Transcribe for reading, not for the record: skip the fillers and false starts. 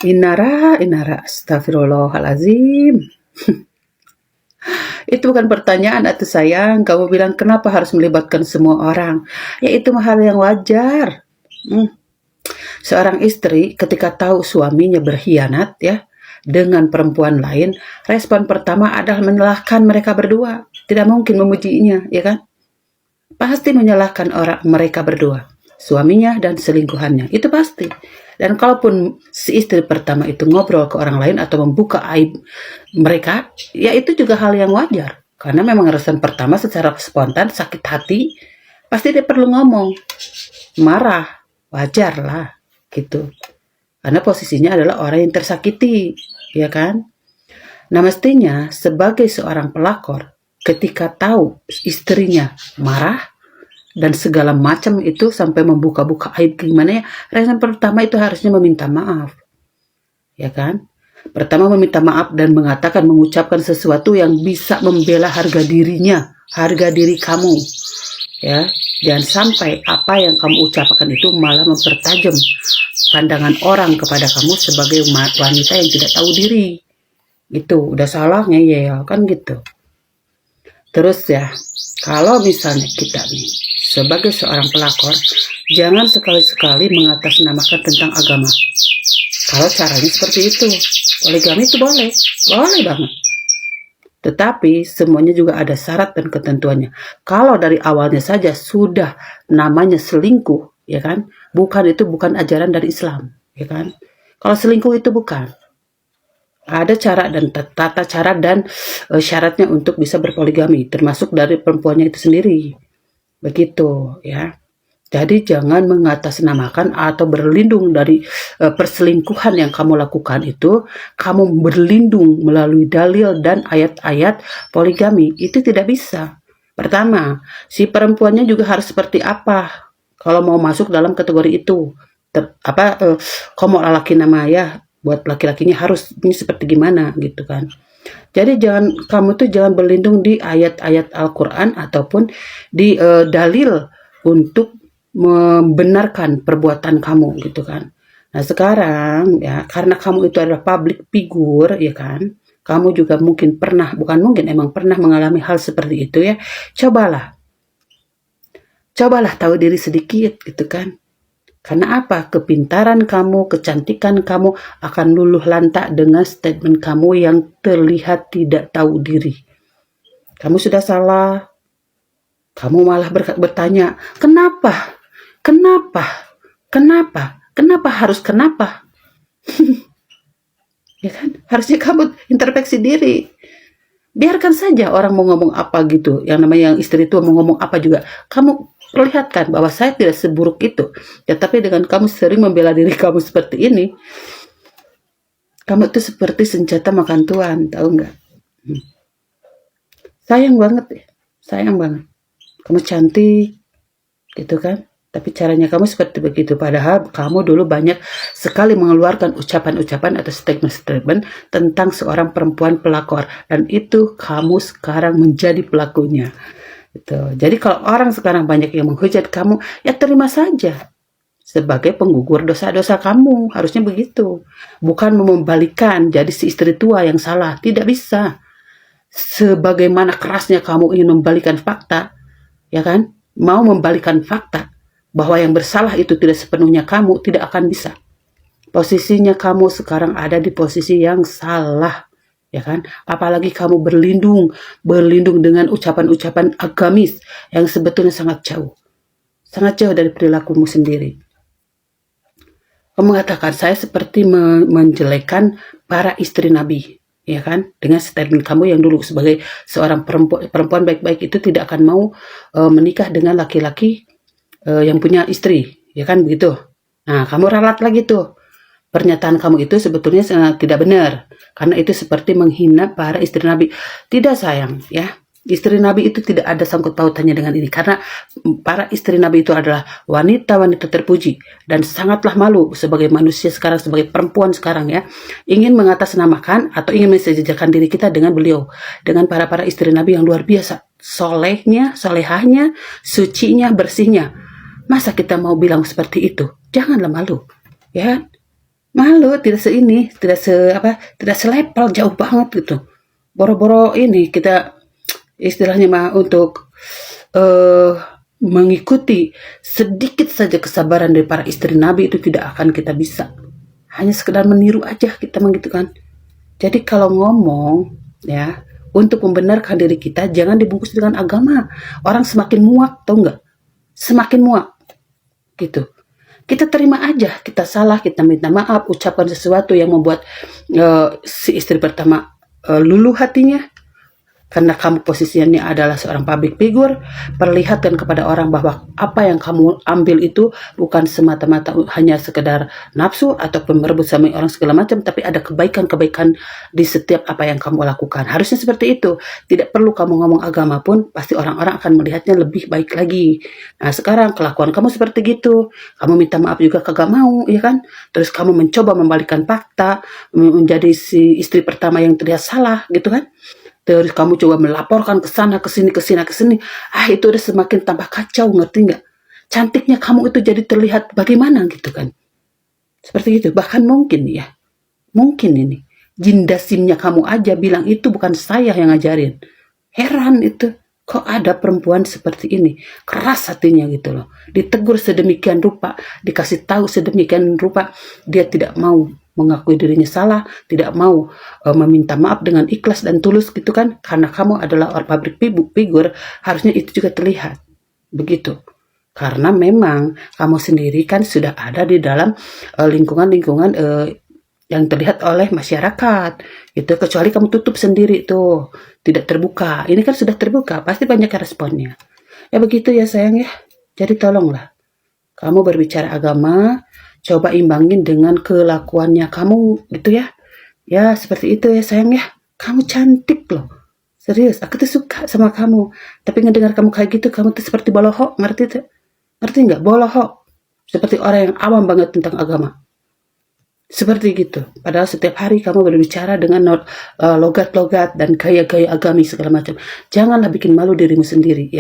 Inara, astagfirullahalazim. Itu bukan pertanyaan atau sayang. Kamu bilang kenapa harus melibatkan semua orang? Ya itu hal yang wajar. Seorang istri ketika tahu suaminya berkhianat ya dengan perempuan lain, respon pertama adalah menyalahkan mereka berdua. Tidak mungkin memujinya, ya kan? Pasti menyalahkan mereka berdua, suaminya dan selingkuhannya. Itu pasti. Dan kalaupun si istri pertama itu ngobrol ke orang lain atau membuka aib mereka, ya itu juga hal yang wajar. Karena memang respon pertama secara spontan sakit hati, pasti dia perlu ngomong. Marah, wajar lah gitu. Karena posisinya adalah orang yang tersakiti, ya kan? Nah mestinya sebagai seorang pelakor, ketika tahu istrinya marah dan segala macam itu sampai membuka-buka aib gimana ya, respon pertama itu harusnya meminta maaf, ya kan? Pertama meminta maaf dan mengucapkan sesuatu yang bisa membela harga dirinya, harga diri kamu, ya. Jangan sampai apa yang kamu ucapkan itu malah mempertajam pandangan orang kepada kamu sebagai wanita yang tidak tahu diri. Itu udah salah ngeyel kan gitu. Terus ya, kalau misalnya kita nih sebagai seorang pelakor, jangan sekali-sekali mengatasnamakan tentang agama. Kalau caranya seperti itu, poligami itu boleh banget. Tetapi semuanya juga ada syarat dan ketentuannya. Kalau dari awalnya saja sudah namanya selingkuh, ya kan? Itu bukan ajaran dari Islam, ya kan? Kalau selingkuh itu bukan. Ada cara dan tata cara dan syaratnya untuk bisa berpoligami, termasuk dari perempuannya itu sendiri. Begitu, ya. Jadi jangan mengatasnamakan atau berlindung dari perselingkuhan yang kamu lakukan itu, kamu berlindung melalui dalil dan ayat-ayat poligami. Itu tidak bisa. Pertama, si perempuannya juga harus seperti apa kalau mau masuk dalam kategori itu. Komo laki nama ya, buat laki-lakinya harus ini seperti gimana gitu kan. Jadi kamu jangan berlindung di ayat-ayat Al-Quran ataupun di dalil untuk membenarkan perbuatan kamu gitu kan. Nah sekarang ya karena kamu itu adalah public figure ya kan, kamu juga mungkin emang pernah mengalami hal seperti itu ya. Cobalah tahu diri sedikit gitu kan. Karena apa? Kepintaran kamu, kecantikan kamu akan luluh lantak dengan statement kamu yang terlihat tidak tahu diri. Kamu sudah salah, kamu malah bertanya, kenapa? Harus kenapa? Ya kan? Harusnya kamu introspeksi diri. Biarkan saja orang mau ngomong apa gitu. Yang namanya istri itu mau ngomong apa juga. Kamu perlihatkan bahwa saya tidak seburuk itu. Ya tapi dengan kamu sering membela diri kamu seperti ini, kamu itu seperti senjata makan tuan, tahu nggak? Sayang banget. Kamu cantik, gitu kan? Tapi caranya kamu seperti begitu. Padahal kamu dulu banyak sekali mengeluarkan ucapan-ucapan atau statement-statement tentang seorang perempuan pelakor. Dan itu kamu sekarang menjadi pelakunya. Gitu. Jadi kalau orang sekarang banyak yang menghujat kamu, ya terima saja. Sebagai penggugur dosa-dosa kamu. Harusnya begitu. Bukan membalikan jadi si istri tua yang salah. Tidak bisa. Sebagaimana kerasnya kamu ingin membalikan fakta, ya kan? Mau membalikan fakta bahwa yang bersalah itu tidak sepenuhnya kamu, tidak akan bisa. Posisinya kamu sekarang ada di posisi yang salah, ya kan? Apalagi kamu berlindung dengan ucapan-ucapan agamis yang sebetulnya sangat jauh dari perilakumu sendiri. Kamu mengatakan saya seperti menjelekkan para istri Nabi, ya kan? Dengan statement kamu yang dulu sebagai seorang perempuan baik-baik itu tidak akan mau menikah dengan laki-laki yang punya istri, ya kan begitu. Nah, kamu ralat lagi tuh. Pernyataan kamu itu sebetulnya tidak benar. Karena itu seperti menghina para istri Nabi. Tidak sayang, ya. Istri Nabi itu tidak ada sangkut pautannya dengan ini. Karena para istri Nabi itu adalah wanita-wanita terpuji. Dan sangatlah malu sebagai manusia sekarang, sebagai perempuan sekarang ya. Ingin mengatasnamakan atau ingin mensejajarkan diri kita dengan beliau. Dengan para istri Nabi yang luar biasa. Solehahnya, sucinya, bersihnya. Masa kita mau bilang seperti itu? Janganlah malu, ya. Malu, tidak seini, tidak selevel, jauh banget gitu. Boro-boro ini kita istilahnya mah untuk eh mengikuti sedikit saja kesabaran dari para istri Nabi itu tidak akan kita bisa. Hanya sekedar meniru aja kita begitu kan. Jadi kalau ngomong ya untuk membenarkan diri kita jangan dibungkus dengan agama. Orang semakin muak, tau nggak? Semakin muak gitu. Kita terima aja, kita salah, kita minta maaf, ucapkan sesuatu yang membuat si istri pertama luluh hatinya, karena kamu posisinya adalah seorang public figure, perlihatkan kepada orang bahwa apa yang kamu ambil itu bukan semata-mata hanya sekedar nafsu ataupun merebut sama orang segala macam, tapi ada kebaikan-kebaikan di setiap apa yang kamu lakukan. Harusnya seperti itu. Tidak perlu kamu ngomong agama pun, pasti orang-orang akan melihatnya lebih baik lagi. Nah sekarang kelakuan kamu seperti gitu, kamu minta maaf juga kagak mau, ya kan? Terus kamu mencoba membalikkan fakta, menjadi si istri pertama yang terlihat salah, gitu kan? Terus kamu coba melaporkan ke sana, ke sini, ke sini, ke sini. Itu udah semakin tambah kacau, ngerti nggak? Cantiknya kamu itu jadi terlihat bagaimana gitu kan? Seperti itu. Bahkan mungkin ini, jindasimnya kamu aja bilang itu bukan saya yang ngajarin. Heran itu. Kok ada perempuan seperti ini? Keras hatinya gitu loh. Ditegur sedemikian rupa, dikasih tahu sedemikian rupa, dia tidak mau mengakui dirinya salah, tidak mau meminta maaf dengan ikhlas dan tulus gitu kan, karena kamu adalah orang public figure, harusnya itu juga terlihat begitu. Karena memang kamu sendiri kan sudah ada di dalam lingkungan-lingkungan yang terlihat oleh masyarakat itu, kecuali kamu tutup sendiri tuh, tidak terbuka. Ini kan sudah terbuka, pasti banyak responnya. Ya begitu ya sayang ya. Jadi tolonglah kamu berbicara agama, coba imbangin dengan kelakuannya kamu gitu ya. Ya seperti itu ya sayang ya. Kamu cantik loh. Serius, aku tuh suka sama kamu. Tapi ngedengar kamu kayak gitu, kamu tuh seperti bolohok, ngerti tuh? Ngerti nggak? Bolohok. Seperti orang yang awam banget tentang agama. Seperti gitu. Padahal setiap hari kamu berbicara dengan logat-logat dan gaya-gaya agamis segala macam. Janganlah bikin malu dirimu sendiri ya.